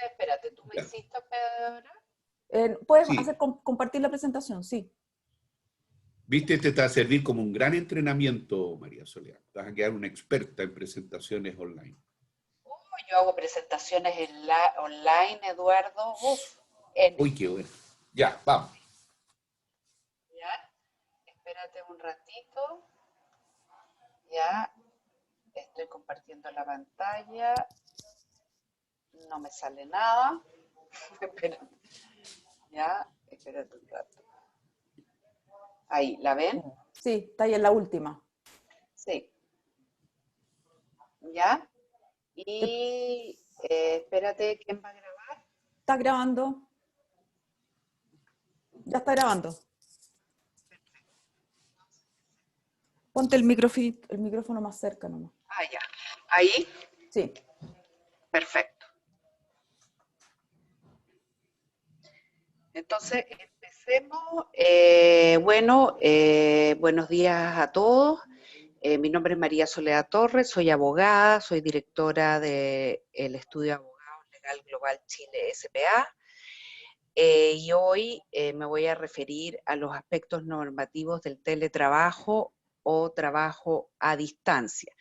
espérate, ¿tú me Ya. hiciste ahora? ¿Puedes Sí, hacer compartir la presentación? Sí. viste, este te va a servir como un gran entrenamiento, María Soledad. Vas a quedar una experta en presentaciones online. Yo hago presentaciones online, Eduardo. Uy, qué bueno. Ya, vamos. Ya, espérate un ratito. Ya, estoy compartiendo la pantalla. No me sale nada. Espérate. Ya, espérate un rato. Ahí, ¿la ven? Sí, está ahí en la última. Sí. Ya. Y espérate, ¿quién va a grabar? ¿Está grabando? Ya está grabando. Ponte el micrófono más cerca nomás. Ah, ya. Ahí, Sí. perfecto. Entonces, empecemos. Buenos días a todos. Mi nombre es María Soledad Torres, soy abogada, soy directora del Estudio de Abogados Legal Global Chile S.p.A. Y hoy me voy a referir a los aspectos normativos del teletrabajo o trabajo a distancia.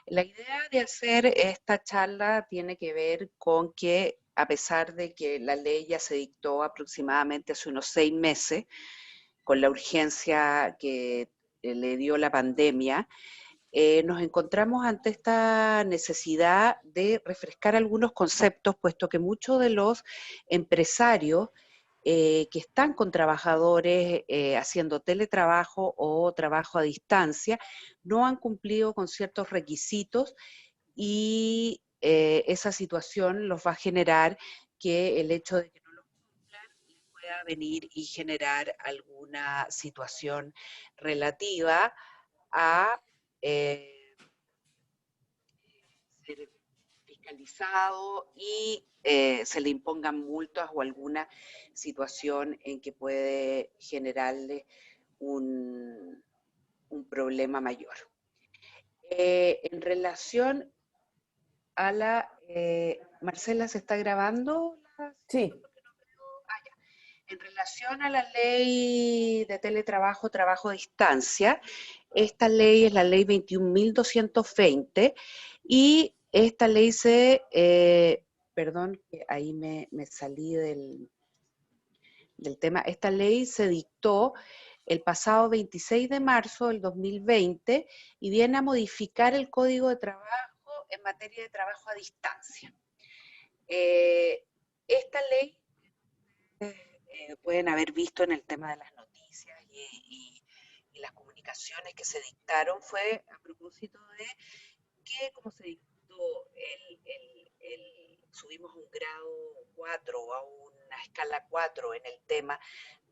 La idea de hacer esta charla tiene que ver con que, a pesar de que la ley ya se dictó aproximadamente hace unos 6 meses, con la urgencia que le dio la pandemia, nos encontramos ante esta necesidad de refrescar algunos conceptos, puesto que muchos de los empresarios que están con trabajadores haciendo teletrabajo o trabajo a distancia no han cumplido con ciertos requisitos y esa situación los va a generar que el hecho de que no los cumplan les pueda venir y generar alguna situación relativa a ser fiscalizado y se le impongan multas o alguna situación en que puede generarle un problema mayor. En relación a la... Marcela, ¿se está grabando? Sí. En relación a la ley de teletrabajo, trabajo a distancia, esta ley es la ley 21.220 y esta ley perdón, que ahí me salí del tema, esta ley se dictó el pasado 26 de marzo del 2020 y viene a modificar el Código de Trabajo en materia de trabajo a distancia. Esta ley pueden haber visto en el tema de las noticias y las comunicaciones que se dictaron fue a propósito de que como se dictó subimos a un grado 4 o a una escala 4 en el tema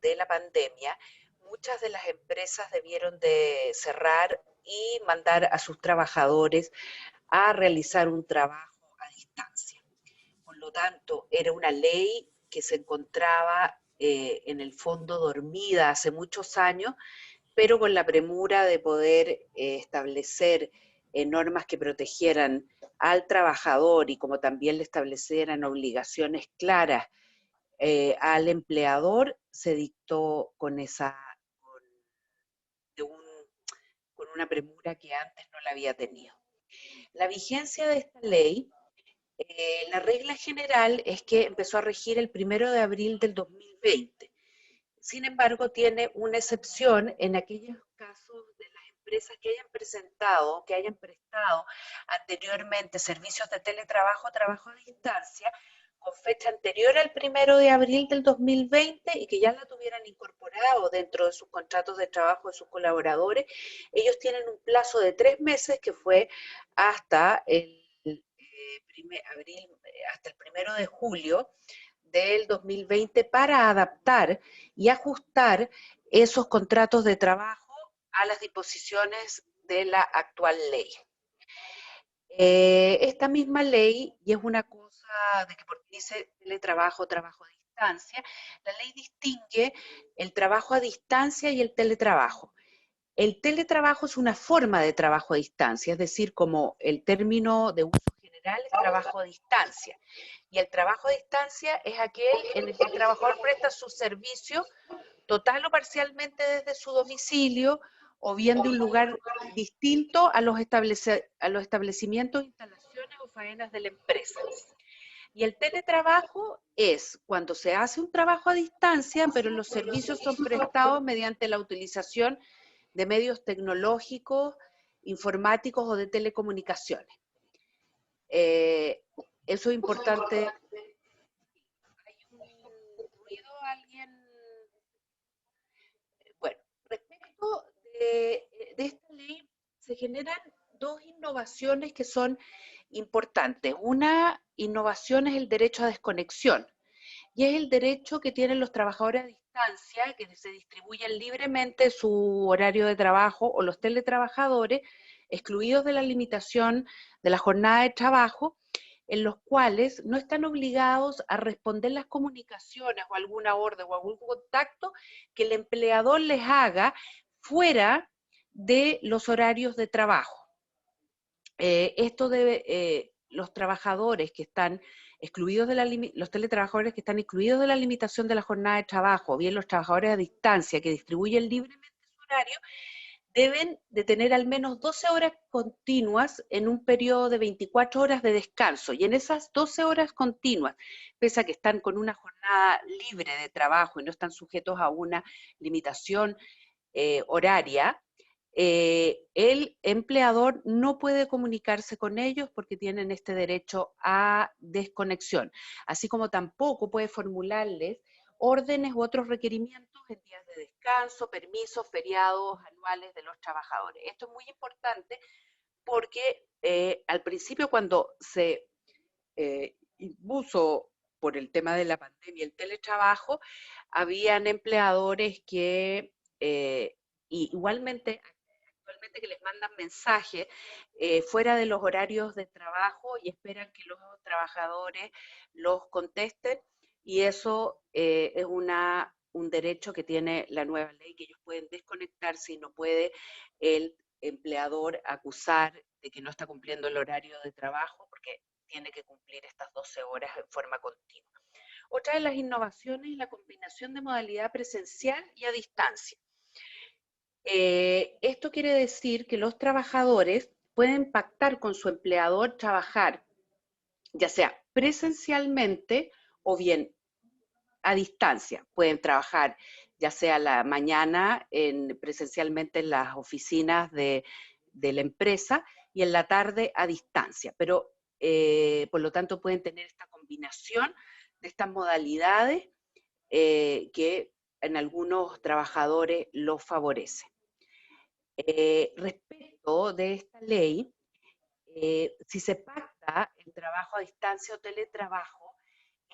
de la pandemia, muchas de las empresas debieron de cerrar y mandar a sus trabajadores a realizar un trabajo a distancia. Por lo tanto, era una ley que se encontraba en el fondo dormida hace muchos años, pero con la premura de poder establecer normas que protegieran al trabajador y como también le establecieran obligaciones claras al empleador, se dictó con una premura que antes no la había tenido. La vigencia de esta ley, la regla general es que empezó a regir el 1 de abril del 2020. Sin embargo, tiene una excepción en aquellos casos de las empresas que hayan presentado, que hayan prestado anteriormente servicios de teletrabajo, trabajo a distancia, con fecha anterior al 1 de abril del 2020 y que ya la tuvieran incorporado dentro de sus contratos de trabajo de sus colaboradores. Ellos tienen un plazo de 3 meses que fue hasta el hasta el 1 de julio del 2020 para adaptar y ajustar esos contratos de trabajo a las disposiciones de la actual ley. Esta misma ley, y es una cosa de que porque dice teletrabajo, trabajo a distancia, la ley distingue el trabajo a distancia y el teletrabajo. El teletrabajo es una forma de trabajo a distancia, es decir, como el término de uso general general es trabajo a distancia. Y el trabajo a distancia es aquel en el que el trabajador presta su servicio total o parcialmente desde su domicilio o bien de un lugar distinto a los establecimientos, instalaciones o faenas de la empresa. Y el teletrabajo es cuando se hace un trabajo a distancia, pero los servicios son prestados mediante la utilización de medios tecnológicos, informáticos o de telecomunicaciones. Eso es importante. Hay un ruido, alguien. Bueno, respecto de esta ley, se generan dos innovaciones que son importantes. Una innovación es el derecho a desconexión, y es el derecho que tienen los trabajadores a distancia, que se distribuyen libremente su horario de trabajo, o los teletrabajadores, excluidos de la limitación de la jornada de trabajo, en los cuales no están obligados a responder las comunicaciones o alguna orden o algún contacto que el empleador les haga fuera de los horarios de trabajo. Los trabajadores que están excluidos los teletrabajadores que están excluidos de la limitación de la jornada de trabajo, o bien los trabajadores a distancia que distribuyen libremente su horario, deben de tener al menos 12 horas continuas en un periodo de 24 horas de descanso. Y en esas 12 horas continuas, pese a que están con una jornada libre de trabajo y no están sujetos a una limitación horaria, el empleador no puede comunicarse con ellos porque tienen este derecho a desconexión, así como tampoco puede formularles órdenes u otros requerimientos en días de descanso, permisos, feriados anuales de los trabajadores. Esto es muy importante porque al principio, cuando se impuso por el tema de la pandemia el teletrabajo, habían empleadores que igualmente que les mandan mensajes fuera de los horarios de trabajo y esperan que los trabajadores los contesten, y eso es un derecho que tiene la nueva ley, que ellos pueden desconectarse y no puede el empleador acusar de que no está cumpliendo el horario de trabajo porque tiene que cumplir estas 12 horas en forma continua. Otra de las innovaciones es la combinación de modalidad presencial y a distancia. Esto quiere decir que los trabajadores pueden pactar con su empleador trabajar ya sea presencialmente o bien a distancia. Pueden trabajar ya sea a la mañana presencialmente en las oficinas de la empresa y en la tarde a distancia, pero por lo tanto pueden tener esta combinación de estas modalidades que en algunos trabajadores los favorece. Respecto de esta ley, si se pacta el trabajo a distancia o teletrabajo,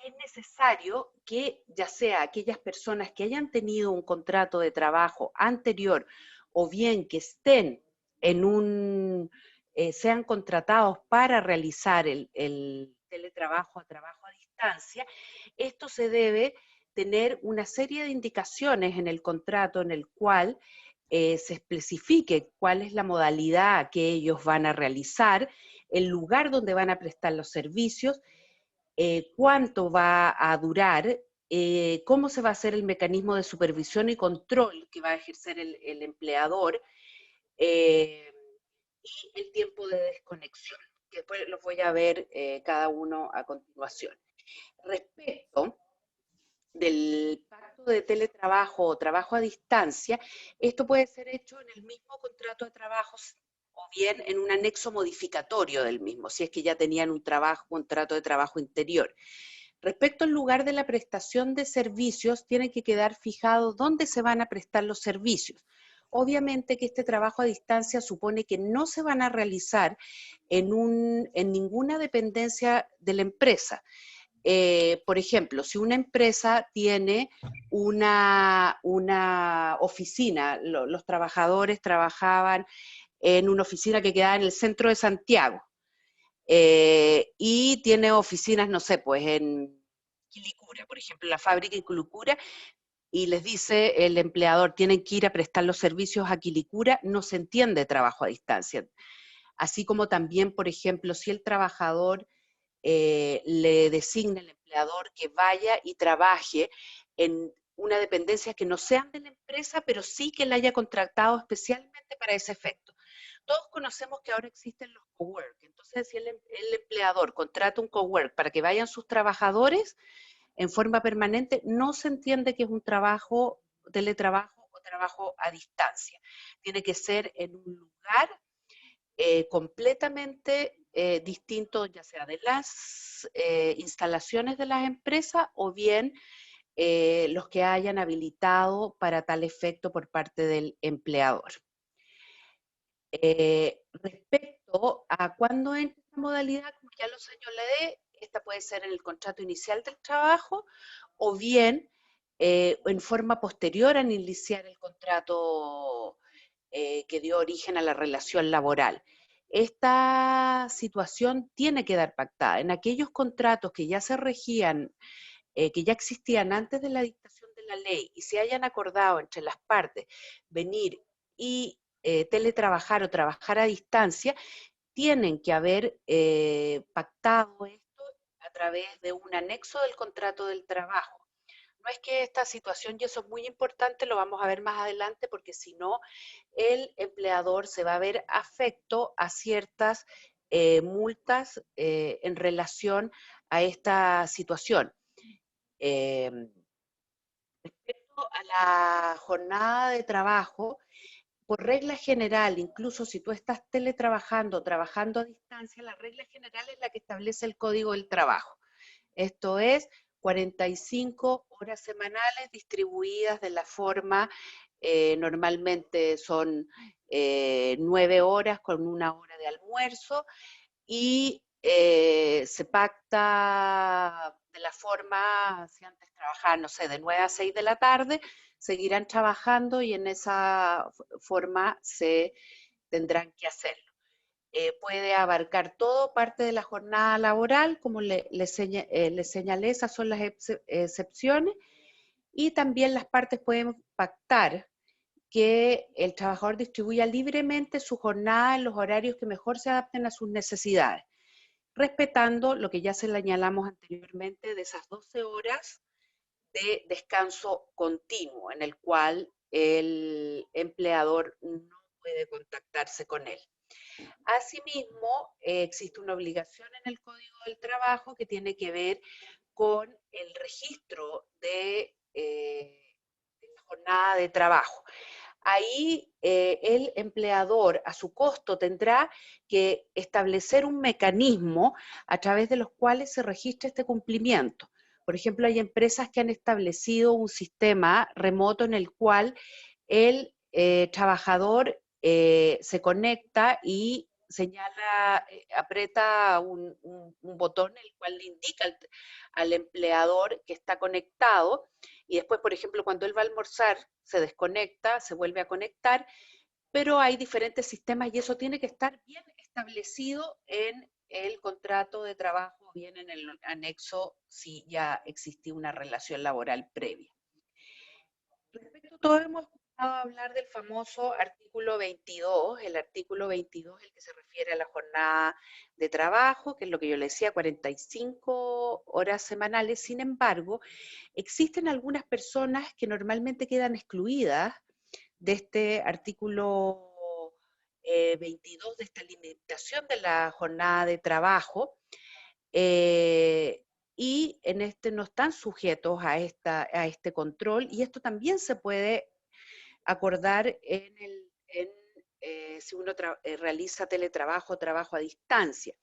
es necesario que ya sea aquellas personas que hayan tenido un contrato de trabajo anterior o bien que estén sean contratados para realizar el teletrabajo a trabajo a distancia, esto se debe tener una serie de indicaciones en el contrato en el cual se especifique cuál es la modalidad que ellos van a realizar, el lugar donde van a prestar los servicios, cuánto va a durar, cómo se va a hacer el mecanismo de supervisión y control que va a ejercer el empleador, y el tiempo de desconexión, que después los voy a ver cada uno a continuación. Respecto del pacto de teletrabajo o trabajo a distancia, esto puede ser hecho en el mismo contrato de trabajo o bien en un anexo modificatorio del mismo, si es que ya tenían un contrato de trabajo interior. Respecto al lugar de la prestación de servicios, tiene que quedar fijado dónde se van a prestar los servicios. Obviamente que este trabajo a distancia supone que no se van a realizar en ninguna dependencia de la empresa. Por ejemplo, si una empresa tiene una oficina, los trabajadores trabajaban en una oficina que quedaba en el centro de Santiago, y tiene oficinas, no sé, pues en Quilicura, por ejemplo, la fábrica en Quilicura, y les dice el empleador, tienen que ir a prestar los servicios a Quilicura, no se entiende trabajo a distancia. así como también, por ejemplo, si el trabajador le designa al empleador que vaya y trabaje en una dependencia que no sean de la empresa, pero sí que la haya contratado especialmente para ese efecto. Todos conocemos que ahora existen los cowork, entonces si el empleador contrata un cowork para que vayan sus trabajadores en forma permanente, no se entiende que es un trabajo, teletrabajo o trabajo a distancia. Tiene que ser en un lugar completamente distinto, ya sea de las instalaciones de las empresas o bien los que hayan habilitado para tal efecto por parte del empleador. Respecto a cuándo entra esta modalidad, como ya lo señalé, esta puede ser en el contrato inicial del trabajo o bien en forma posterior a iniciar el contrato que dio origen a la relación laboral. Esta situación tiene que dar pactada. En aquellos contratos que ya se regían, que ya existían antes de la dictación de la ley y se hayan acordado entre las partes venir y teletrabajar o trabajar a distancia, tienen que haber pactado esto a través de un anexo del contrato del trabajo. No es que esta situación, y eso es muy importante, lo vamos a ver más adelante, porque si no, el empleador se va a ver afecto a ciertas multas en relación a esta situación. Respecto a la jornada de trabajo, por regla general, incluso si tú estás teletrabajando, trabajando a distancia, la regla general es la que establece el Código del Trabajo. Esto es 45 horas semanales distribuidas de la forma, normalmente son 9 horas con 1 hora de almuerzo y se pacta de la forma, si antes trabajaban, no sé, de 9 a 6 de la tarde, seguirán trabajando y en esa forma se tendrán que hacerlo. Puede abarcar todo, parte de la jornada laboral, como le señalé, esas son las excepciones, y también las partes pueden pactar que el trabajador distribuya libremente su jornada en los horarios que mejor se adapten a sus necesidades, respetando lo que ya se señalamos anteriormente de esas 12 horas de descanso continuo, en el cual el empleador no puede contactarse con él. Asimismo, existe una obligación en el Código del Trabajo que tiene que ver con el registro de la jornada de trabajo. Ahí el empleador a su costo tendrá que establecer un mecanismo a través de los cuales se registra este cumplimiento. Por ejemplo, hay empresas que han establecido un sistema remoto en el cual el trabajador se conecta y señala, aprieta un botón el cual le indica al empleador que está conectado y después, por ejemplo, cuando él va a almorzar, se desconecta, se vuelve a conectar, pero hay diferentes sistemas y eso tiene que estar bien establecido en el contrato de trabajo, bien en el anexo, si ya existía una relación laboral previa. Respecto a todo, hemos escuchado hablar del famoso artículo 22, el artículo 22, el que se refiere a la jornada de trabajo, que es lo que yo le decía, 45 horas semanales. Sin embargo, existen algunas personas que normalmente quedan excluidas de este artículo 22, de esta limitación de la jornada de trabajo, y en este no están sujetos a este control, y esto también se puede acordar si uno realiza teletrabajo o trabajo a distancia.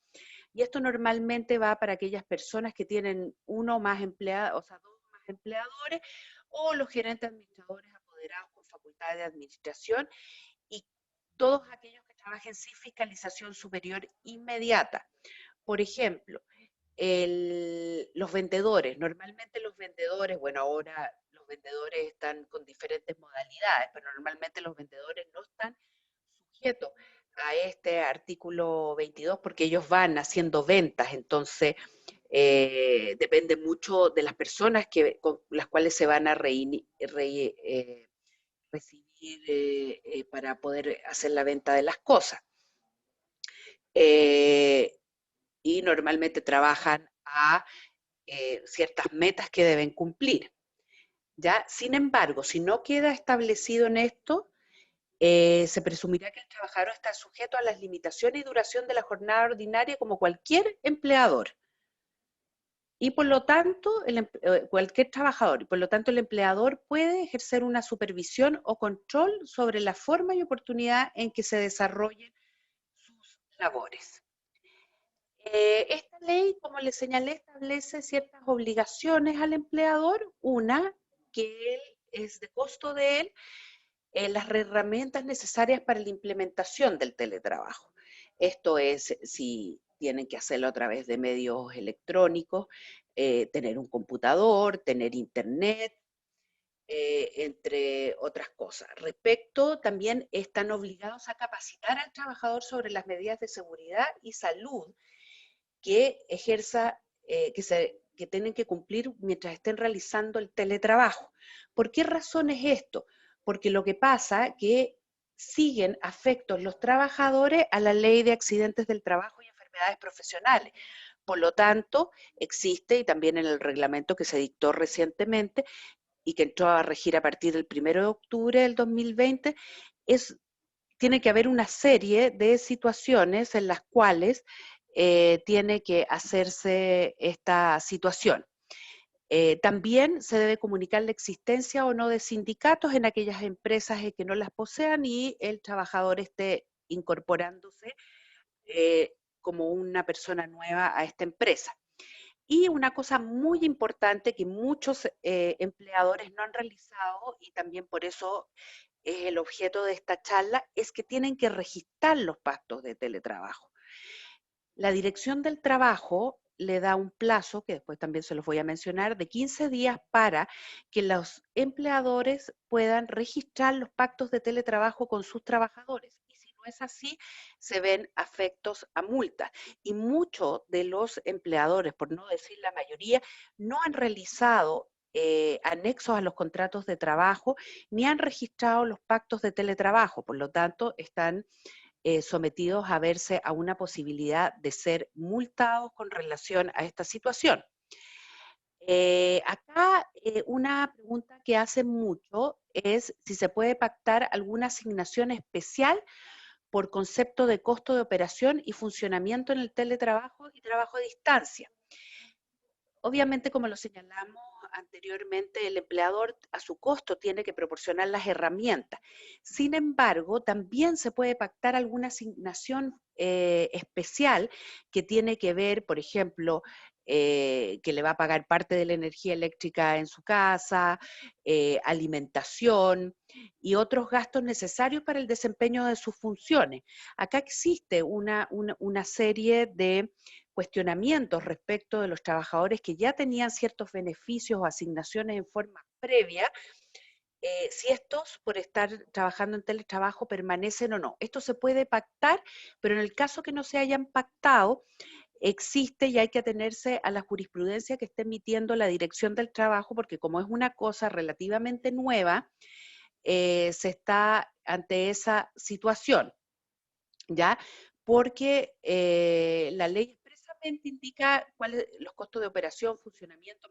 Y esto normalmente va para aquellas personas que tienen uno o más empleados, o sea, 2 o más empleadores, o los gerentes administradores apoderados con facultades de administración, y todos aquellos que trabajen sin fiscalización superior inmediata. Por ejemplo, los vendedores, normalmente los vendedores, bueno, ahora los vendedores están con diferentes modalidades, pero normalmente los vendedores no están sujetos a este artículo 22 porque ellos van haciendo ventas, entonces depende mucho de las personas con las cuales se van a recibir para poder hacer la venta de las cosas. y normalmente trabajan a ciertas metas que deben cumplir. ¿Ya? Sin embargo, si no queda establecido en esto, se presumirá que el trabajador está sujeto a las limitaciones y duración de la jornada ordinaria como cualquier empleador. Y por lo tanto, cualquier trabajador, y por lo tanto el empleador puede ejercer una supervisión o control sobre la forma y oportunidad en que se desarrollen sus labores. Esta ley, como les señalé, establece ciertas obligaciones al empleador. Una, que él es de costo de él, las herramientas necesarias para la implementación del teletrabajo. Esto es, si tienen que hacerlo a través de medios electrónicos, tener un computador, tener internet, entre otras cosas. Respecto, también están obligados a capacitar al trabajador sobre las medidas de seguridad y salud que ejerza, que tienen que cumplir mientras estén realizando el teletrabajo. ¿Por qué razón es esto? Porque lo que pasa es que siguen afectos los trabajadores a la ley de accidentes del trabajo y enfermedades profesionales. Por lo tanto, existe, y también en el reglamento que se dictó recientemente y que entró a regir a partir del 1 de octubre del 2020, tiene que haber una serie de situaciones en las cuales tiene que hacerse esta situación. También se debe comunicar la existencia o no de sindicatos en aquellas empresas que no las posean y el trabajador esté incorporándose como una persona nueva a esta empresa. Y una cosa muy importante que muchos empleadores no han realizado, y también por eso es el objeto de esta charla, es que tienen que registrar los pactos de teletrabajo. La Dirección del Trabajo le da un plazo, que después también se los voy a mencionar, de 15 días para que los empleadores puedan registrar los pactos de teletrabajo con sus trabajadores. Y si no es así, se ven afectos a multas. Y muchos de los empleadores, por no decir la mayoría, no han realizado anexos a los contratos de trabajo, ni han registrado los pactos de teletrabajo. Por lo tanto, están sometidos a verse a una posibilidad de ser multados con relación a esta situación. Acá una pregunta que hacen mucho es si se puede pactar alguna asignación especial por concepto de costo de operación y funcionamiento en el teletrabajo y trabajo a distancia. Obviamente, como lo señalamos anteriormente, el empleador a su costo tiene que proporcionar las herramientas. Sin embargo, también se puede pactar alguna asignación especial que tiene que ver, por ejemplo, que le va a pagar parte de la energía eléctrica en su casa, alimentación y otros gastos necesarios para el desempeño de sus funciones. Acá existe una serie de cuestionamientos respecto de los trabajadores que ya tenían ciertos beneficios o asignaciones en forma previa, si estos, por estar trabajando en teletrabajo, permanecen o no. Esto se puede pactar, pero en el caso que no se hayan pactado, existe y hay que atenerse a la jurisprudencia que esté emitiendo la Dirección del Trabajo, porque como es una cosa relativamente nueva, se está ante esa situación, ¿ya? Porque la ley expresamente indica cuáles los costos de operación, funcionamiento,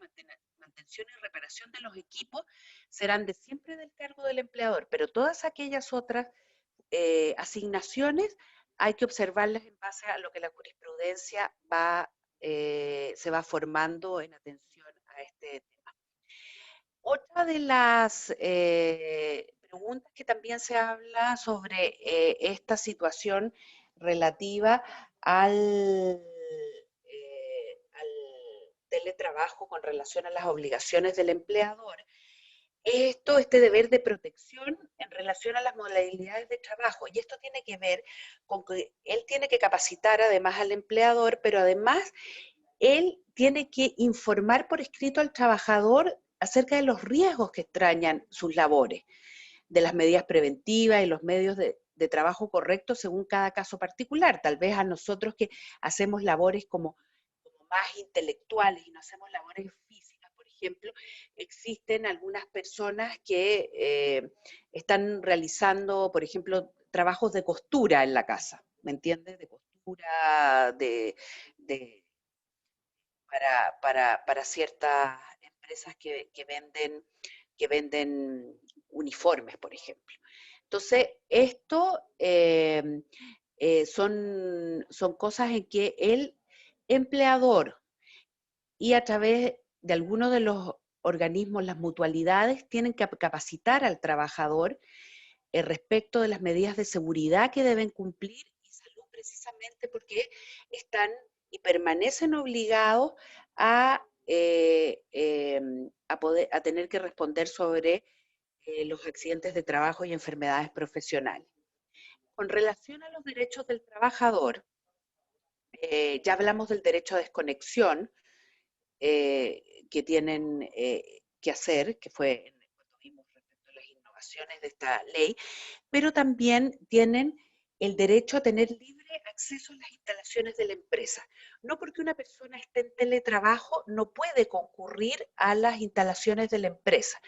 mantención y reparación de los equipos serán de siempre del cargo del empleador, pero todas aquellas otras asignaciones hay que observarlas en base a lo que la jurisprudencia se va formando en atención a este tema. Otra de las preguntas que también se habla sobre esta situación relativa al teletrabajo con relación a las obligaciones del empleador, este deber de protección en relación a las modalidades de trabajo. Y esto tiene que ver con que él tiene que capacitar además al empleador, pero además él tiene que informar por escrito al trabajador acerca de los riesgos que extrañan sus labores, de las medidas preventivas y los medios de trabajo correctos según cada caso particular. Tal vez a nosotros que hacemos labores como más intelectuales y no hacemos labores físicas, por ejemplo, existen algunas personas que están realizando, por ejemplo, trabajos de costura en la casa, ¿me entiendes? De costura factura para ciertas empresas que venden uniformes, por ejemplo. Entonces, esto son cosas en que el empleador y a través de algunos de los organismos, las mutualidades, tienen que capacitar al trabajador respecto de las medidas de seguridad que deben cumplir y salud, precisamente porque están y permanecen obligados a tener que responder sobre los accidentes de trabajo y enfermedades profesionales. Con relación a los derechos del trabajador, ya hablamos del derecho a desconexión que tienen que hacer, que fue cuando vimos respecto a las innovaciones de esta ley, pero también tienen el derecho a tener libre acceso a las instalaciones de la empresa. No porque una persona esté en teletrabajo no puede concurrir a las instalaciones de la empresa.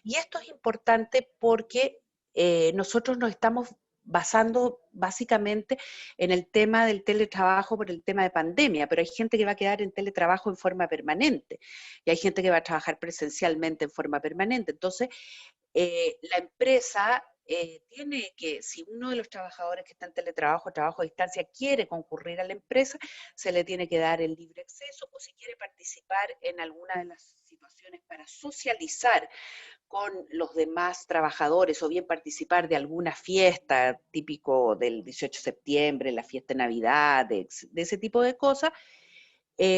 Y esto es importante porque nosotros nos estamos basando básicamente en el tema del teletrabajo por el tema de pandemia, pero hay gente que va a quedar en teletrabajo en forma permanente y hay gente que va a trabajar presencialmente en forma permanente. Entonces, la empresa tiene que, si uno de los trabajadores que está en teletrabajo, trabajo a distancia, quiere concurrir a la empresa, se le tiene que dar el libre acceso, o si quiere participar en alguna de las situaciones para socializar con los demás trabajadores, o bien participar de alguna fiesta, típico del 18 de septiembre, la fiesta de Navidad, de ese tipo de cosas,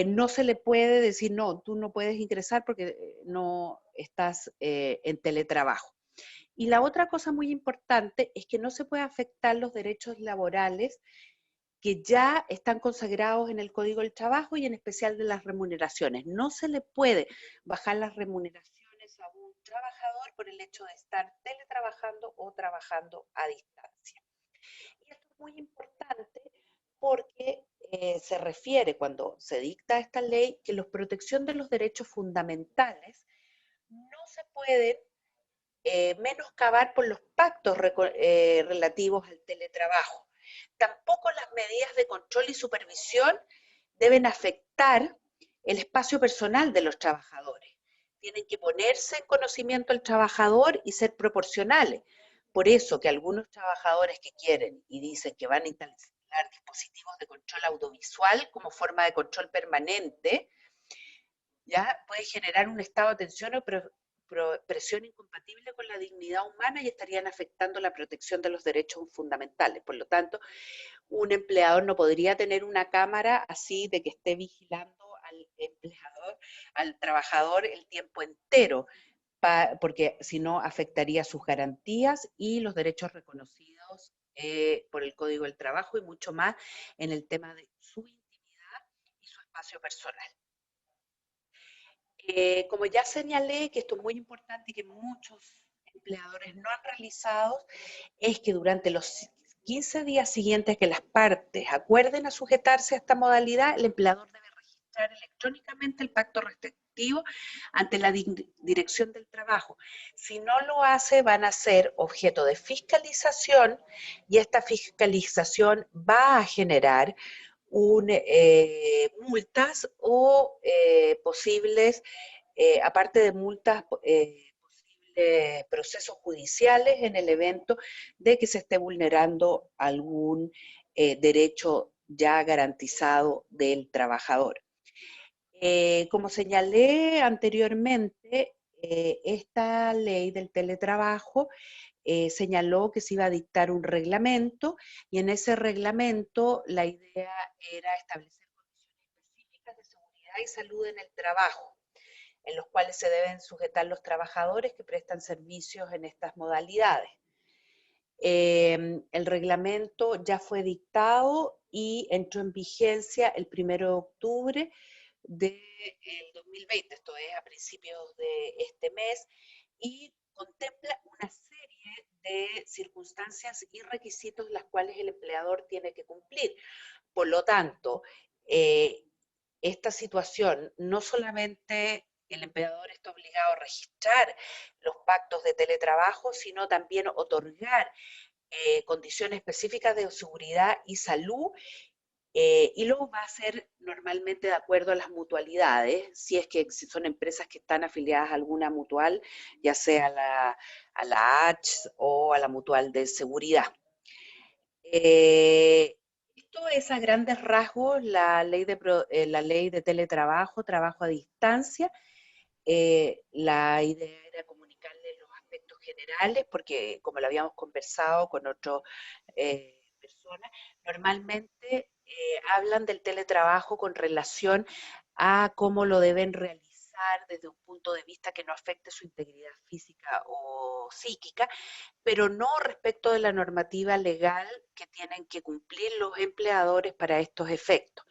no se le puede decir, no, tú no puedes ingresar porque no estás en teletrabajo. Y la otra cosa muy importante es que no se puede afectar los derechos laborales que ya están consagrados en el Código del Trabajo y en especial de las remuneraciones. No se le puede bajar las remuneraciones a un trabajador por el hecho de estar teletrabajando o trabajando a distancia. Y esto es muy importante porque se refiere, cuando se dicta esta ley, que la protección de los derechos fundamentales no se pueden menoscabar por los pactos relativos al teletrabajo. Tampoco las medidas de control y supervisión deben afectar el espacio personal de los trabajadores. Tienen que ponerse en conocimiento del trabajador y ser proporcionales. Por eso que algunos trabajadores que quieren y dicen que van a instalar dispositivos de control audiovisual como forma de control permanente, ya puede generar un estado de tensión o presión incompatible con la dignidad humana y estarían afectando la protección de los derechos fundamentales. Por lo tanto, un empleador no podría tener una cámara así de que esté vigilando al empleador, al trabajador el tiempo entero, porque si no afectaría sus garantías y los derechos reconocidos por el Código del Trabajo y mucho más en el tema de su intimidad y su espacio personal. Como ya señalé, que esto es muy importante y que muchos empleadores no han realizado, es que durante los 15 días siguientes que las partes acuerden a sujetarse a esta modalidad, el empleador debe registrar electrónicamente el pacto restrictivo ante la Dirección del Trabajo. Si no lo hace, van a ser objeto de fiscalización y esta fiscalización va a generar multas o posibles, aparte de multas, posibles procesos judiciales en el evento de que se esté vulnerando algún derecho ya garantizado del trabajador. Como señalé anteriormente, esta ley del teletrabajo señaló que se iba a dictar un reglamento y en ese reglamento la idea era establecer condiciones específicas de seguridad y salud en el trabajo, en los cuales se deben sujetar los trabajadores que prestan servicios en estas modalidades. El reglamento ya fue dictado y entró en vigencia el 1 de octubre del 2020, esto es a principios de este mes, y contempla una serie de circunstancias y requisitos las cuales el empleador tiene que cumplir. Por lo tanto, esta situación no solamente el empleador está obligado a registrar los pactos de teletrabajo, sino también otorgar condiciones específicas de seguridad y salud Y luego va a ser normalmente de acuerdo a las mutualidades, si es que si son empresas que están afiliadas a alguna mutual, ya sea a la ACH o a la mutual de seguridad. Esto es a grandes rasgos la ley de teletrabajo, trabajo a distancia. La idea era comunicarles los aspectos generales, porque como lo habíamos conversado con otras personas, normalmente hablan del teletrabajo con relación a cómo lo deben realizar desde un punto de vista que no afecte su integridad física o psíquica, pero no respecto de la normativa legal que tienen que cumplir los empleadores para estos efectos.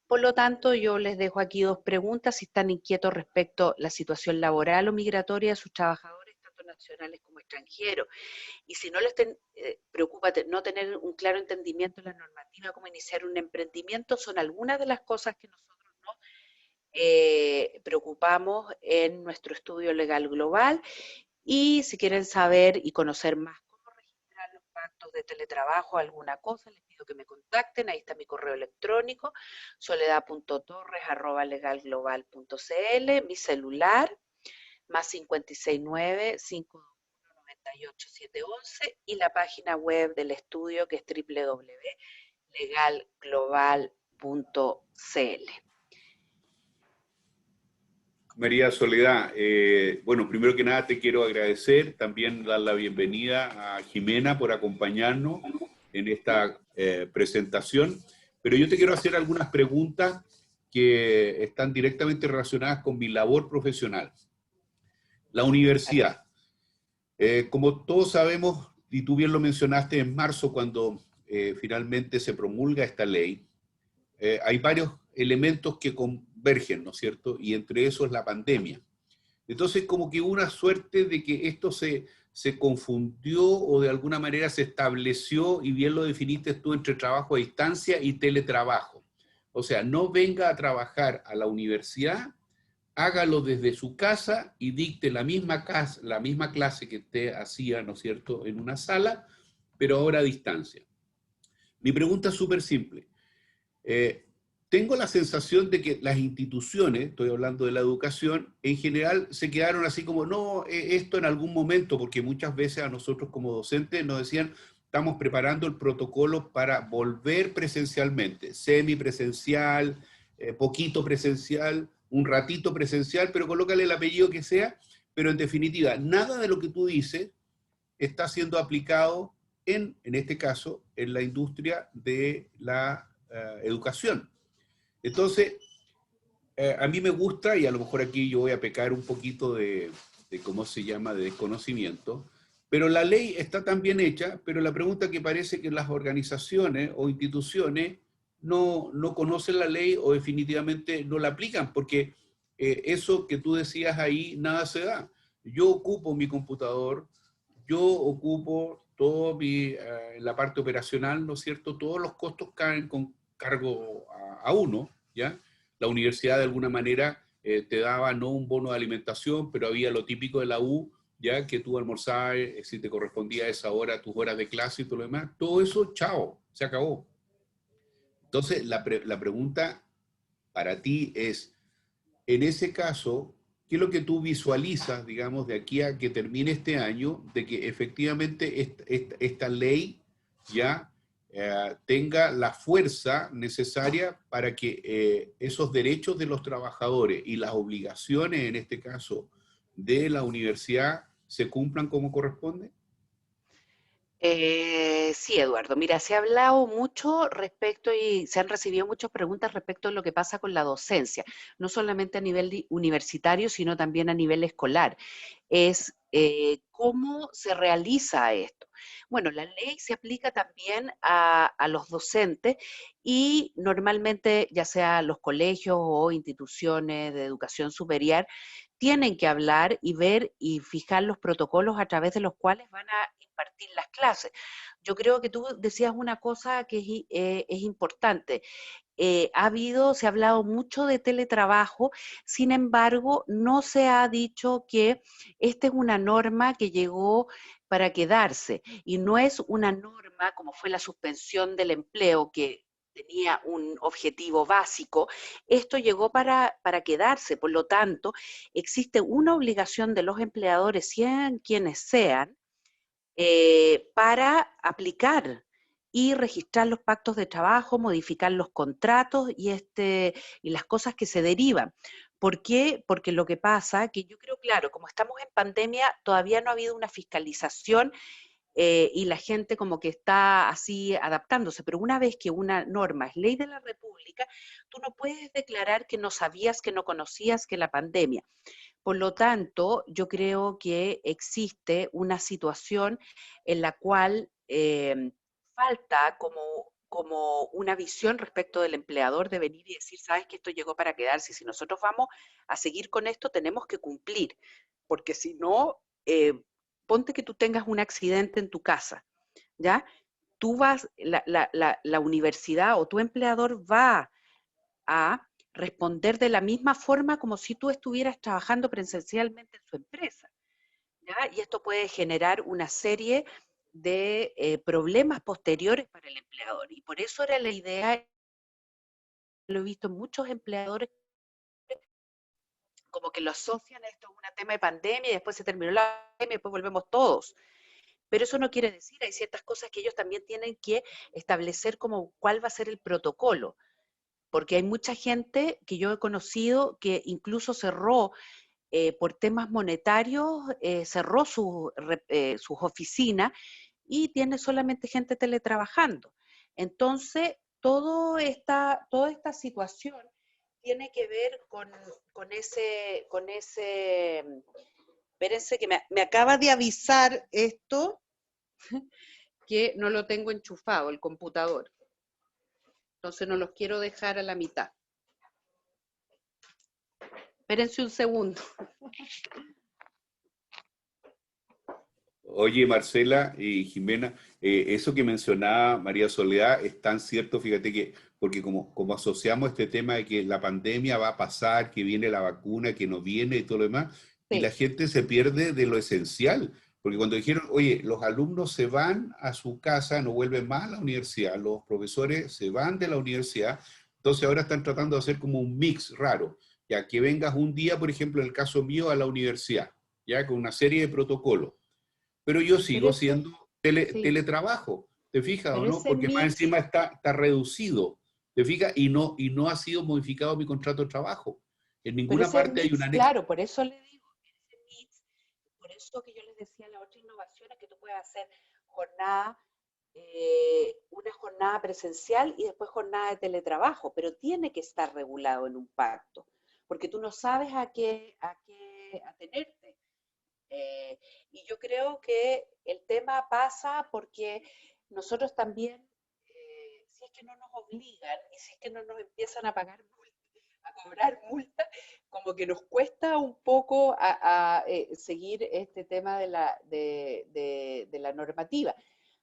Por lo tanto, yo les dejo aquí dos preguntas, si están inquietos respecto a la situación laboral o migratoria de sus trabajadores, tanto nacionales como extranjeros. Y si no les preocupa no tener un claro entendimiento de la normativa, cómo iniciar un emprendimiento, son algunas de las cosas que nosotros nos preocupamos en nuestro estudio legal global. Y si quieren saber y conocer más cómo registrar los pactos de teletrabajo, alguna cosa, les pido que me contacten. Ahí está mi correo electrónico, soledad.torres@legalglobal.cl, mi celular, más 569-521-98711, y la página web del estudio, que es www.legalglobal.cl. María Soledad, bueno, primero que nada te quiero agradecer, también dar la bienvenida a Jimena por acompañarnos en esta presentación, pero yo te quiero hacer algunas preguntas que están directamente relacionadas con mi labor profesional. La universidad, como todos sabemos, y tú bien lo mencionaste en marzo cuando finalmente se promulga esta ley, hay varios elementos que convergen, ¿no es cierto? Y entre esos la pandemia. Entonces, como que hubo una suerte de que esto se confundió o de alguna manera se estableció, y bien lo definiste tú, entre trabajo a distancia y teletrabajo. O sea, no venga a trabajar a la universidad, hágalo desde su casa y dicte la misma clase que te hacía, ¿no es cierto?, en una sala, pero ahora a distancia. Mi pregunta es súper simple. Tengo la sensación de que las instituciones, estoy hablando de la educación, en general se quedaron así como, no, esto en algún momento, porque muchas veces a nosotros como docentes nos decían, estamos preparando el protocolo para volver presencialmente, semipresencial, poquito presencial, un ratito presencial, pero colócale el apellido que sea, pero en definitiva, nada de lo que tú dices está siendo aplicado en este caso, en la industria de la educación. Entonces, a mí me gusta, y a lo mejor aquí yo voy a pecar un poquito de ¿cómo se llama?, de desconocimiento, pero la ley está tan bien hecha, pero la pregunta que parece que las organizaciones o instituciones no conocen la ley o definitivamente no la aplican, porque eso que tú decías ahí, nada se da. Yo ocupo mi computador, yo ocupo todo la parte operacional, ¿no es cierto? Todos los costos caen con cargo a uno, ¿ya? La universidad de alguna manera te daba no un bono de alimentación, pero había lo típico de la U, ya que tú almorzabas, si te correspondía a esa hora, tus horas de clase y todo lo demás. Todo eso, chao, se acabó. Entonces, la pregunta para ti es, en ese caso, ¿qué es lo que tú visualizas, digamos, de aquí a que termine este año, de que efectivamente esta ley ya tenga la fuerza necesaria para que esos derechos de los trabajadores y las obligaciones, en este caso, de la universidad, se cumplan como corresponde? Sí, Eduardo. Mira, se ha hablado mucho respecto y se han recibido muchas preguntas respecto a lo que pasa con la docencia, no solamente a nivel universitario, sino también a nivel escolar. Es cómo se realiza esto. Bueno, la ley se aplica también a los docentes y normalmente, ya sea los colegios o instituciones de educación superior, tienen que hablar y ver y fijar los protocolos a través de los cuales van a impartir las clases. Yo creo que tú decías una cosa que es importante. Se ha hablado mucho de teletrabajo, sin embargo, no se ha dicho que esta es una norma que llegó para quedarse y no es una norma como fue la suspensión del empleo, que tenía un objetivo básico, esto llegó para quedarse. Por lo tanto, existe una obligación de los empleadores, sean quienes sean, para aplicar y registrar los pactos de trabajo, modificar los contratos y las cosas que se derivan. ¿Por qué? Porque lo que pasa, que yo creo, claro, como estamos en pandemia, todavía no ha habido una fiscalización y la gente como que está así adaptándose, pero una vez que una norma es ley de la República, tú no puedes declarar que no sabías, que no conocías que la pandemia. Por lo tanto, yo creo que existe una situación en la cual falta como una visión respecto del empleador de venir y decir, sabes que esto llegó para quedarse, si nosotros vamos a seguir con esto, tenemos que cumplir, porque si no, ponte que tú tengas un accidente en tu casa, ¿ya? Tú vas, la universidad o tu empleador va a responder de la misma forma como si tú estuvieras trabajando presencialmente en su empresa, ¿ya? Y esto puede generar una serie de problemas posteriores para el empleador. Y por eso era la idea, lo he visto en muchos empleadores, como que lo asocian a esto a un tema de pandemia y después se terminó la pandemia y después volvemos todos. Pero eso no quiere decir, hay ciertas cosas que ellos también tienen que establecer como cuál va a ser el protocolo, porque hay mucha gente que yo he conocido que incluso cerró por temas monetarios, cerró sus oficinas y tiene solamente gente teletrabajando. Entonces, toda esta situación tiene que ver con ese, espérense que me acaba de avisar esto, que no lo tengo enchufado, el computador. Entonces no los quiero dejar a la mitad. Espérense un segundo. Oye, Marcela y Jimena, eso que mencionaba María Soledad es tan cierto, fíjate que, porque como asociamos este tema de que la pandemia va a pasar, que viene la vacuna, que no viene y todo lo demás, y la Sí. gente se pierde de lo esencial, porque cuando dijeron, oye, los alumnos se van a su casa, no vuelven más a la universidad, los profesores se van de la universidad, entonces ahora están tratando de hacer como un mix raro, ya que vengas un día, por ejemplo, en el caso mío, a la universidad, ya con una serie de protocolos, pero yo Pero sigo ese, siendo sí, teletrabajo, ¿te fijas o pero no? ese Porque más mix, encima está reducido, ¿te fijas? Y no ha sido modificado mi contrato de trabajo. En pero ninguna ese parte hay un mix, anexo. claro, por eso le digo, ese mix, por eso que yo les decía, la otra innovación es que tú puedes hacer jornada, una jornada presencial y después jornada de teletrabajo, pero tiene que estar regulado en un pacto, porque tú no sabes a qué atenerte. Eh, y yo creo que el tema pasa porque nosotros también, si es que no nos obligan y si es que no nos empiezan a pagar multa, a cobrar multa, como que nos cuesta un poco seguir este tema de la normativa.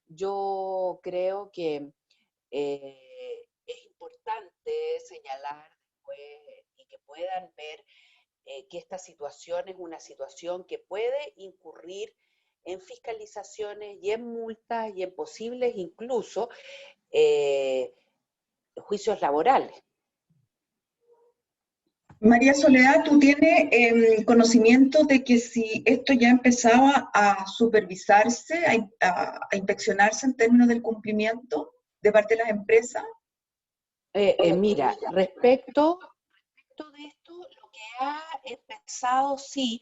Yo creo que es importante señalar después y que puedan ver que esta situación es una situación que puede incurrir en fiscalizaciones y en multas y en posibles incluso eh, juicios laborales. María Soledad, ¿tú tienes conocimiento de que si esto ya empezaba a supervisarse, a inspeccionarse en términos del cumplimiento de parte de las empresas? Mira, respecto de esto, lo que ha empezado sí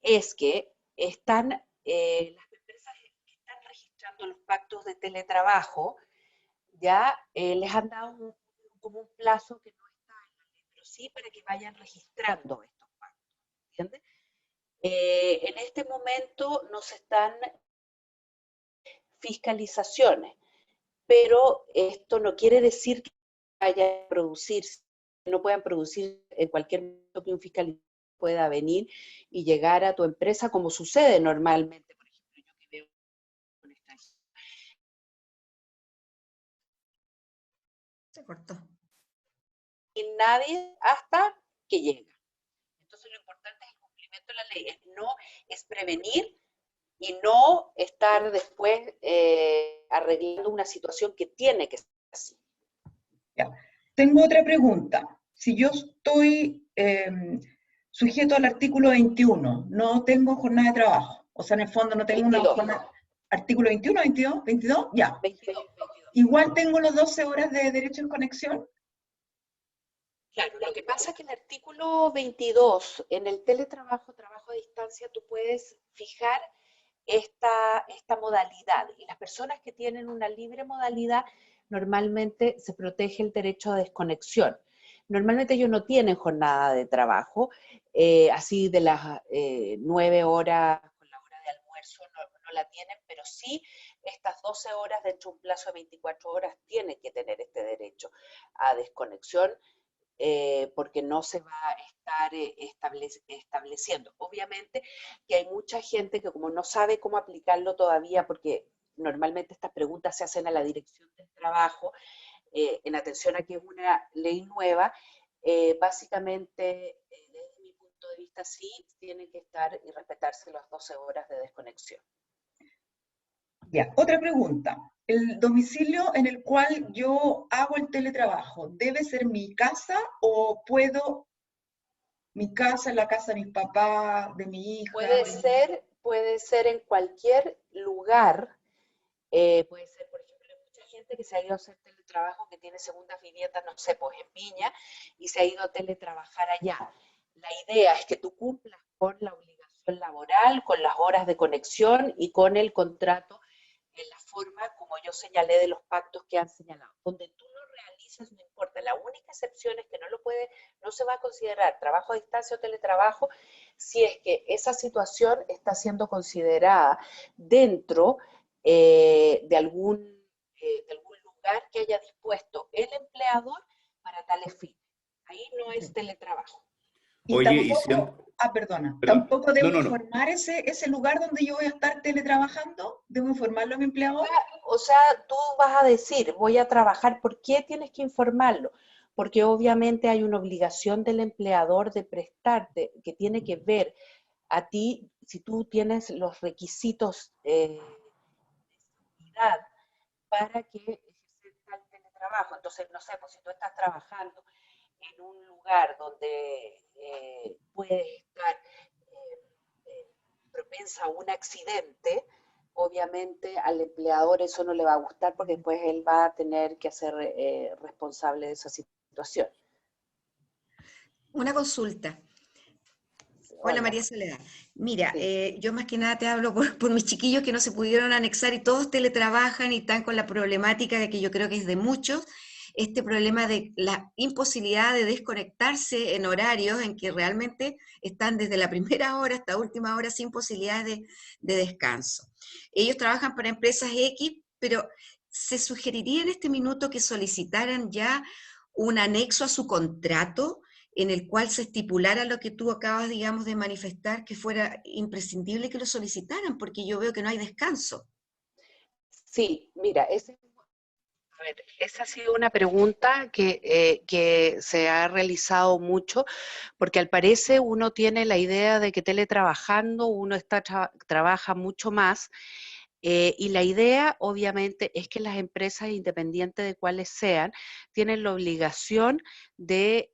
es que están las empresas que están registrando los pactos de teletrabajo, ya les han dado como un plazo que no está en la ley, pero sí para que vayan registrando estos pactos, ¿entiendes? En este momento no se están fiscalizaciones, pero esto no quiere decir que vaya a producirse, no puedan producir en cualquier momento que un fiscal pueda venir y llegar a tu empresa como sucede normalmente, por ejemplo, yo que veo con esta Se cortó. y nadie hasta que llega. Entonces lo importante es el cumplimiento de la ley, es prevenir y no estar después arreglando una situación que tiene que ser así. Tengo otra pregunta. Si yo estoy sujeto al artículo 21, no tengo jornada de trabajo, o sea, en el fondo no tengo 22. una jornada... ¿Artículo 21, 22, 22? Ya. 22. Igual tengo las 12 horas de derecho en conexión. Claro, lo que pasa es que el artículo 22, en el teletrabajo, trabajo a distancia, tú puedes fijar esta modalidad. Y las personas que tienen una libre modalidad, normalmente se protege el derecho a desconexión. Normalmente ellos no tienen jornada de trabajo, así de las 9 horas con la hora de almuerzo no la tienen, pero sí estas 12 horas dentro de un plazo de 24 horas tienen que tener este derecho a desconexión, porque no se va a estar estableciendo. Obviamente que hay mucha gente que como no sabe cómo aplicarlo todavía, porque normalmente estas preguntas se hacen a la Dirección del Trabajo, en atención a que es una ley nueva, básicamente, desde mi punto de vista, sí tienen que estar y respetarse las 12 horas de desconexión. Ya, otra pregunta. ¿El domicilio en el cual yo hago el teletrabajo debe ser mi casa o puedo mi casa, la casa de mis papás, de mi hija? Puede ser en cualquier lugar. Puede ser, por ejemplo, hay mucha gente que se ha ido a hacer teletrabajo, que tiene segundas viviendas, no sé, pues en Viña, y se ha ido a teletrabajar allá. La idea es que tú cumplas con la obligación laboral, con las horas de conexión y con el contrato en la forma, como yo señalé, de los pactos que han señalado. Donde tú lo realices, no importa. La única excepción es que no se va a considerar trabajo a distancia o teletrabajo si es que esa situación está siendo considerada dentro de algún lugar que haya dispuesto el empleador para tales fines. Ahí no es teletrabajo. Y Oye, tampoco, perdona, perdón, ¿tampoco debo no. informar ese lugar donde yo voy a estar teletrabajando? ¿Debo informarlo a mi empleador? O sea, tú vas a decir, voy a trabajar, ¿por qué tienes que informarlo? Porque obviamente hay una obligación del empleador de prestarte, que tiene que ver a ti, si tú tienes los requisitos de seguridad para que ejercer el teletrabajo. Entonces, no sé, pues si tú estás trabajando en un lugar donde puedes estar propensa a un accidente, obviamente al empleador eso no le va a gustar porque después él va a tener que ser responsable de esa situación. Una consulta. Hola María Soledad. Mira, Sí. yo más que nada te hablo por mis chiquillos que no se pudieron anexar y todos teletrabajan y están con la problemática de que yo creo que es de muchos, este problema de la imposibilidad de desconectarse en horarios en que realmente están desde la primera hora hasta última hora sin posibilidades de descanso. Ellos trabajan para empresas X, pero ¿se sugeriría en este minuto que solicitaran ya un anexo a su contrato en el cual se estipulara lo que tú acabas, digamos, de manifestar, que fuera imprescindible que lo solicitaran, porque yo veo que no hay descanso? Sí, mira, esa ha sido una pregunta que se ha realizado mucho, porque al parecer uno tiene la idea de que teletrabajando uno trabaja mucho más, y la idea obviamente es que las empresas, independientes de cuáles sean, tienen la obligación de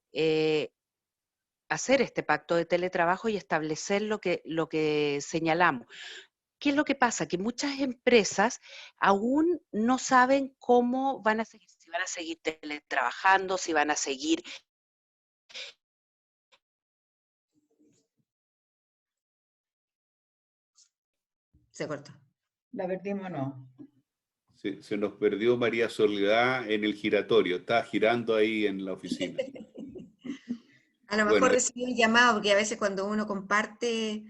hacer este pacto de teletrabajo y establecer lo que señalamos. ¿Qué es lo que pasa? Que muchas empresas aún no saben cómo van a seguir, si van a seguir teletrabajando, si van a seguir. Se cortó. La perdimos, no. Se nos perdió María Soledad en el giratorio, está girando ahí en la oficina. A lo Bueno, mejor recibió el llamado, porque a veces cuando uno comparte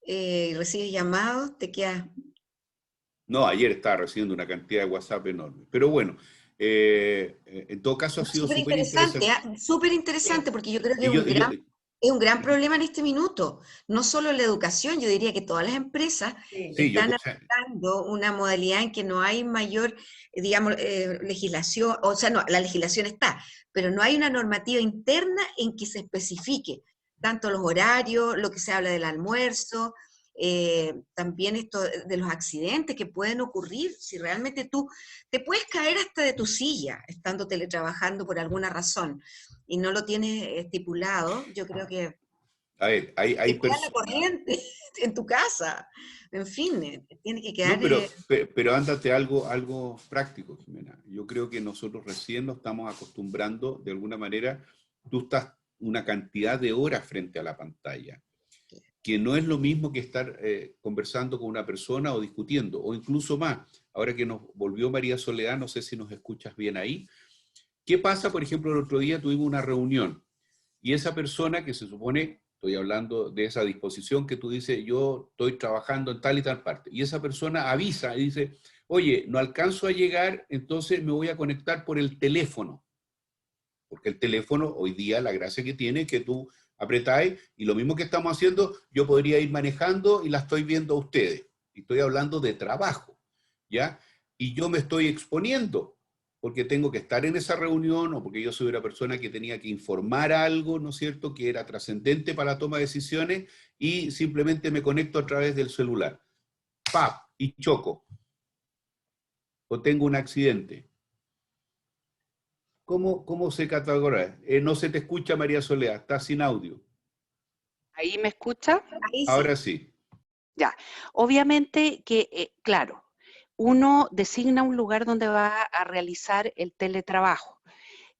y recibe llamados, te queda... no, ayer estaba recibiendo una cantidad de WhatsApp enorme. Pero bueno, en todo caso ha sido Súper súper interesante, interesante. súper interesante, porque yo creo que Y yo, es un gran problema en este minuto. No solo la educación, yo diría que todas las empresas sí, yo, están adoptando una modalidad en que no hay mayor, digamos, legislación, o sea, no, la legislación está, pero no hay una normativa interna en que se especifique tanto los horarios, lo que se habla del almuerzo, también esto de los accidentes que pueden ocurrir, si realmente tú te puedes caer hasta de tu silla estando teletrabajando por alguna razón y no lo tienes estipulado, yo creo que A ver, te queda la corriente en tu casa, en fin, tiene que No, quedar... pero ándate algo práctico, Jimena. Yo creo que nosotros recién nos estamos acostumbrando, de alguna manera, tú estás una cantidad de horas frente a la pantalla, que no es lo mismo que estar conversando con una persona o discutiendo, o incluso más. Ahora que nos volvió María Soledad, no sé si nos escuchas bien ahí. ¿Qué pasa, por ejemplo, el otro día tuvimos una reunión y esa persona que se supone, estoy hablando de esa disposición que tú dices, yo estoy trabajando en tal y tal parte, y esa persona avisa y dice, oye, no alcanzo a llegar, entonces me voy a conectar por el teléfono, porque el teléfono hoy día la gracia que tiene es que tú apretáis, y lo mismo que estamos haciendo, yo podría ir manejando y la estoy viendo a ustedes, y estoy hablando de trabajo, ¿ya? Y yo me estoy exponiendo, porque tengo que estar en esa reunión o porque yo soy una persona que tenía que informar algo, ¿no es cierto?, que era trascendente para la toma de decisiones y simplemente me conecto a través del celular. ¡Pap! Y choco. O tengo un accidente. ¿Cómo se categoriza? No se te escucha, María Soledad, está sin audio. ¿Ahí me escucha? Ahí Ahora sí. sí. Ya. Obviamente que, claro, uno designa un lugar donde va a realizar el teletrabajo.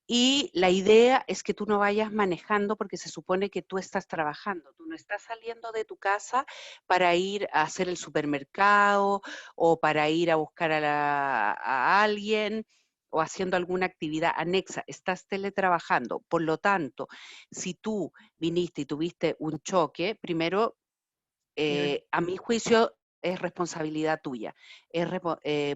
Y la idea es que tú no vayas manejando porque se supone que tú estás trabajando. Tú no estás saliendo de tu casa para ir a hacer el supermercado o para ir a buscar a alguien o haciendo alguna actividad anexa. Estás teletrabajando. Por lo tanto, si tú viniste y tuviste un choque, primero, a mi juicio, es responsabilidad tuya,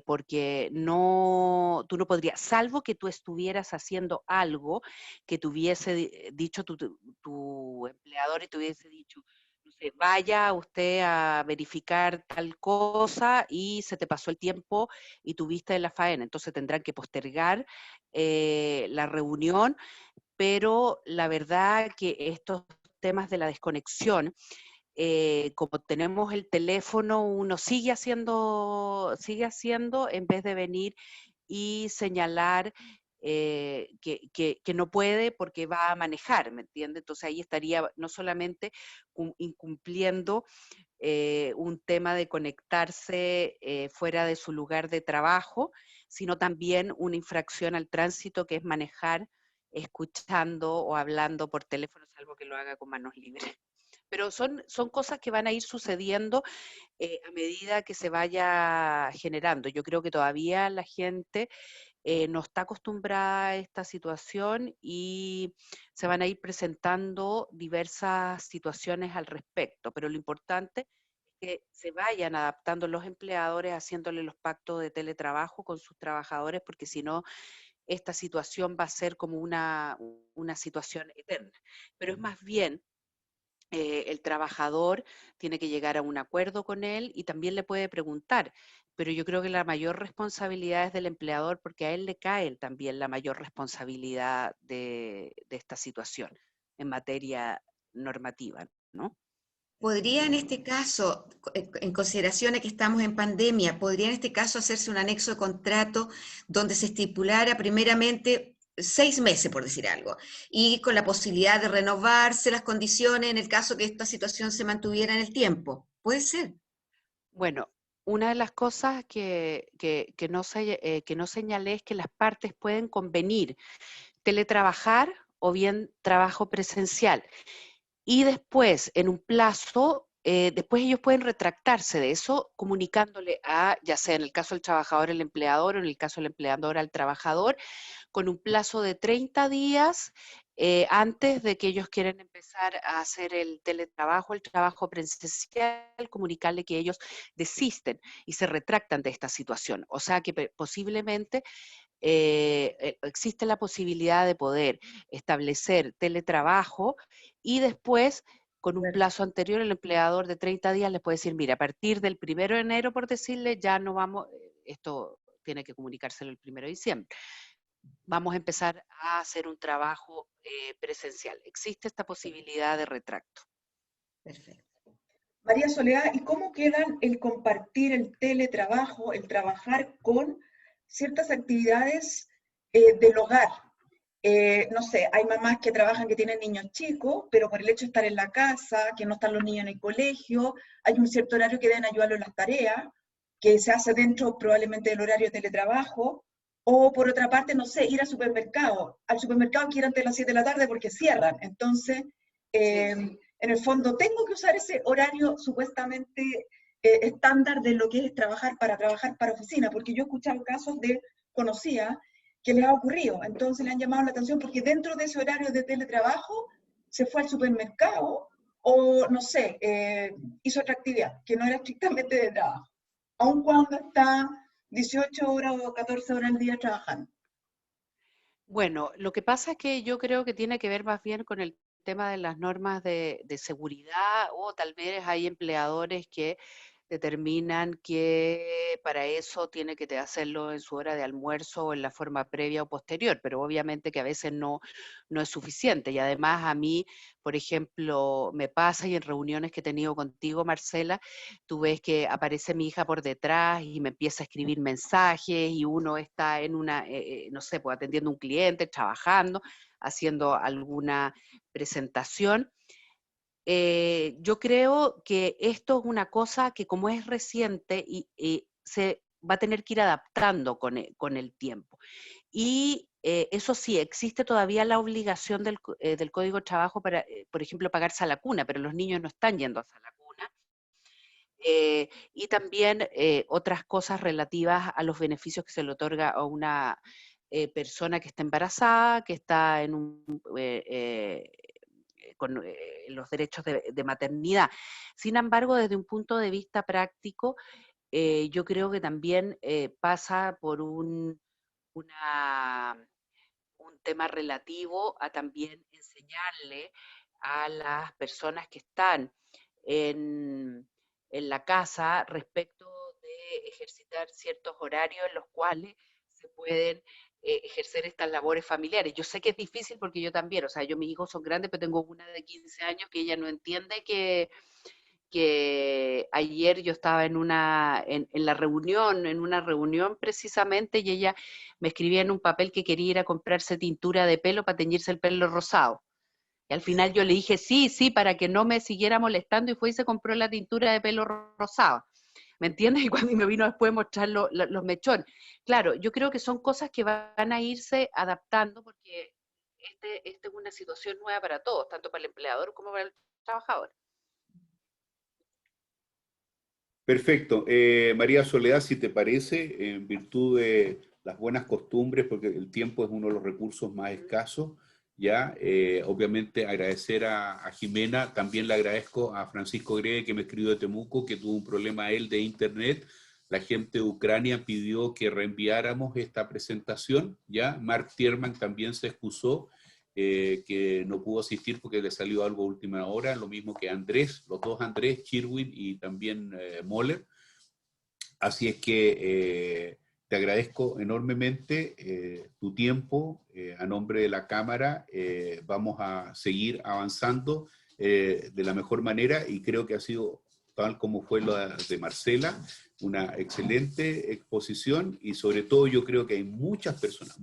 porque tú no podrías, salvo que tú estuvieras haciendo algo que te hubiese dicho tu empleador y te hubiese dicho, no sé, vaya usted a verificar tal cosa y se te pasó el tiempo y tuviste la faena, entonces tendrán que postergar la reunión, pero la verdad que estos temas de la desconexión, como tenemos el teléfono, uno sigue haciendo en vez de venir y señalar que no puede porque va a manejar, ¿me entiendes? Entonces ahí estaría no solamente incumpliendo un tema de conectarse fuera de su lugar de trabajo, sino también una infracción al tránsito que es manejar escuchando o hablando por teléfono, salvo que lo haga con manos libres. Pero son cosas que van a ir sucediendo a medida que se vaya generando. Yo creo que todavía la gente no está acostumbrada a esta situación y se van a ir presentando diversas situaciones al respecto, pero lo importante es que se vayan adaptando los empleadores, haciéndole los pactos de teletrabajo con sus trabajadores, porque si no, esta situación va a ser como una situación eterna. Pero es más bien el trabajador tiene que llegar a un acuerdo con él y también le puede preguntar, pero yo creo que la mayor responsabilidad es del empleador porque a él le cae también la mayor responsabilidad de esta situación en materia normativa, ¿no? ¿Podría en este caso, en consideración de que estamos en pandemia, podría en este caso hacerse un anexo de contrato donde se estipulara primeramente 6 meses, por decir algo, y con la posibilidad de renovarse las condiciones en el caso que esta situación se mantuviera en el tiempo? ¿Puede ser? Bueno, una de las cosas que no señalé es que las partes pueden convenir teletrabajar o bien trabajo presencial. Y después, en un plazo, después ellos pueden retractarse de eso comunicándole ya sea en el caso del trabajador el empleador o en el caso del empleador al trabajador, con un plazo de 30 días antes de que ellos quieren empezar a hacer el teletrabajo, el trabajo presencial, comunicarle que ellos desisten y se retractan de esta situación. O sea que posiblemente existe la posibilidad de poder establecer teletrabajo y después, con un plazo anterior, el empleador de 30 días les puede decir, mira, a partir del 1 de enero, por decirle, ya no vamos, esto tiene que comunicárselo el 1 de diciembre, vamos a empezar a hacer un trabajo presencial. Existe esta posibilidad de retracto. Perfecto. María Soledad, ¿y cómo quedan el compartir el teletrabajo, el trabajar con ciertas actividades del hogar? No sé, hay mamás que trabajan que tienen niños chicos, pero por el hecho de estar en la casa, que no están los niños en el colegio, hay un cierto horario que deben ayudarlos en las tareas, que se hace dentro probablemente del horario de teletrabajo, o por otra parte, no sé, ir al supermercado hay que ir antes de las 7 de la tarde porque cierran, entonces, en el fondo, tengo que usar ese horario supuestamente estándar de lo que es trabajar para oficina, porque yo he escuchado casos de conocida que les ha ocurrido, entonces le han llamado la atención porque dentro de ese horario de teletrabajo se fue al supermercado o, no sé, hizo otra actividad que no era estrictamente de trabajo, aun cuando está 18 horas o 14 horas al día trabajando. Bueno, lo que pasa es que yo creo que tiene que ver más bien con el tema de las normas de seguridad, o tal vez hay empleadores que determinan que para eso tiene que hacerlo en su hora de almuerzo o en la forma previa o posterior, pero obviamente que a veces no es suficiente. Y además a mí, por ejemplo, me pasa, y en reuniones que he tenido contigo, Marcela, tú ves que aparece mi hija por detrás y me empieza a escribir mensajes, y uno está en una, no sé, pues atendiendo a un cliente, trabajando, haciendo alguna presentación. Yo creo que esto es una cosa que, como es reciente, y se va a tener que ir adaptando con el tiempo. Y eso sí, existe todavía la obligación del Código de Trabajo para, por ejemplo, pagarse a la cuna, pero los niños no están yendo a la cuna. Y también otras cosas relativas a los beneficios que se le otorga a una persona que está embarazada, que está en con los derechos de maternidad. Sin embargo, desde un punto de vista práctico, yo creo que también pasa por un tema relativo a también enseñarle a las personas que están en la casa respecto de ejercitar ciertos horarios en los cuales se pueden ejercer estas labores familiares. Yo sé que es difícil porque yo también, o sea, mis hijos son grandes, pero tengo una de 15 años que ella no entiende que ayer yo estaba en una reunión precisamente, y ella me escribía en un papel que quería ir a comprarse tintura de pelo para teñirse el pelo rosado. Y al final yo le dije sí, para que no me siguiera molestando, y fue y se compró la tintura de pelo rosado. ¿Me entiendes? Y cuando me vino después a mostrar los mechones. Claro, yo creo que son cosas que van a irse adaptando, porque esta es una situación nueva para todos, tanto para el empleador como para el trabajador. Perfecto. María Soledad, si te parece, en virtud de las buenas costumbres, porque el tiempo es uno de los recursos más escasos, ya, obviamente agradecer a Jimena, también le agradezco a Francisco Gregue, que me escribió de Temuco, que tuvo un problema él de internet. La gente de Ucrania pidió que reenviáramos esta presentación, ya. Mark Tierman también se excusó, que no pudo asistir porque le salió algo a última hora, lo mismo que Andrés, los dos Andrés, Chirwin y también Moller. Así es que te agradezco enormemente tu tiempo, a nombre de la Cámara. Vamos a seguir avanzando de la mejor manera, y creo que ha sido, tal como fue la de Marcela, una excelente exposición, y sobre todo yo creo que hay muchas personas,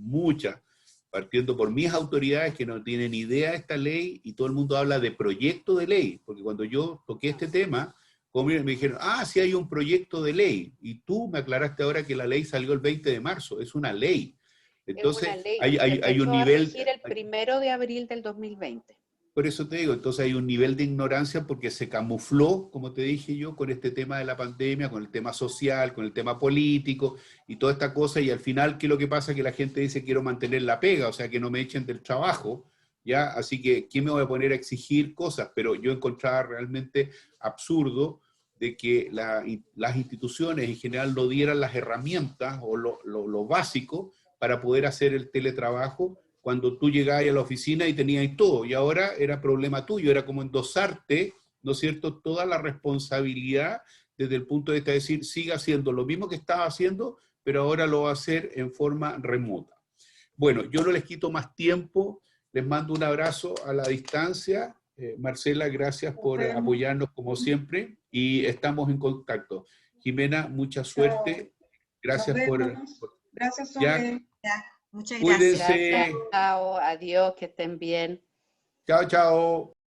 partiendo por mis autoridades, que no tienen idea de esta ley, y todo el mundo habla de proyecto de ley, porque cuando yo toqué este tema, me dijeron, sí hay un proyecto de ley, y tú me aclaraste ahora que la ley salió el 20 de marzo, es una ley. Entonces, es una ley, hay un empezó a nivel... regir el 1 de abril del 2020. Por eso te digo, entonces hay un nivel de ignorancia porque se camufló, como te dije yo, con este tema de la pandemia, con el tema social, con el tema político y toda esta cosa, y al final, ¿qué es lo que pasa? Que la gente dice, quiero mantener la pega, o sea, que no me echen del trabajo, ¿ya? Así que, ¿quién me voy a poner a exigir cosas? Pero yo encontraba realmente absurdo de que las instituciones en general no dieran las herramientas o lo básico para poder hacer el teletrabajo, cuando tú llegabas a la oficina y tenías todo, y ahora era problema tuyo, era como endosarte, ¿no es cierto?, toda la responsabilidad desde el punto de vista de decir, siga haciendo lo mismo que estaba haciendo, pero ahora lo va a hacer en forma remota. Bueno, yo no les quito más tiempo, les mando un abrazo a la distancia, Marcela, gracias por Nos vemos. apoyarnos como siempre y estamos en contacto. Jimena, mucha suerte. Gracias Nos por... vemos. Gracias, Ya. Sole. Muchas gracias. Cuídense. Gracias, chao, adiós, que estén bien. Chao, chao.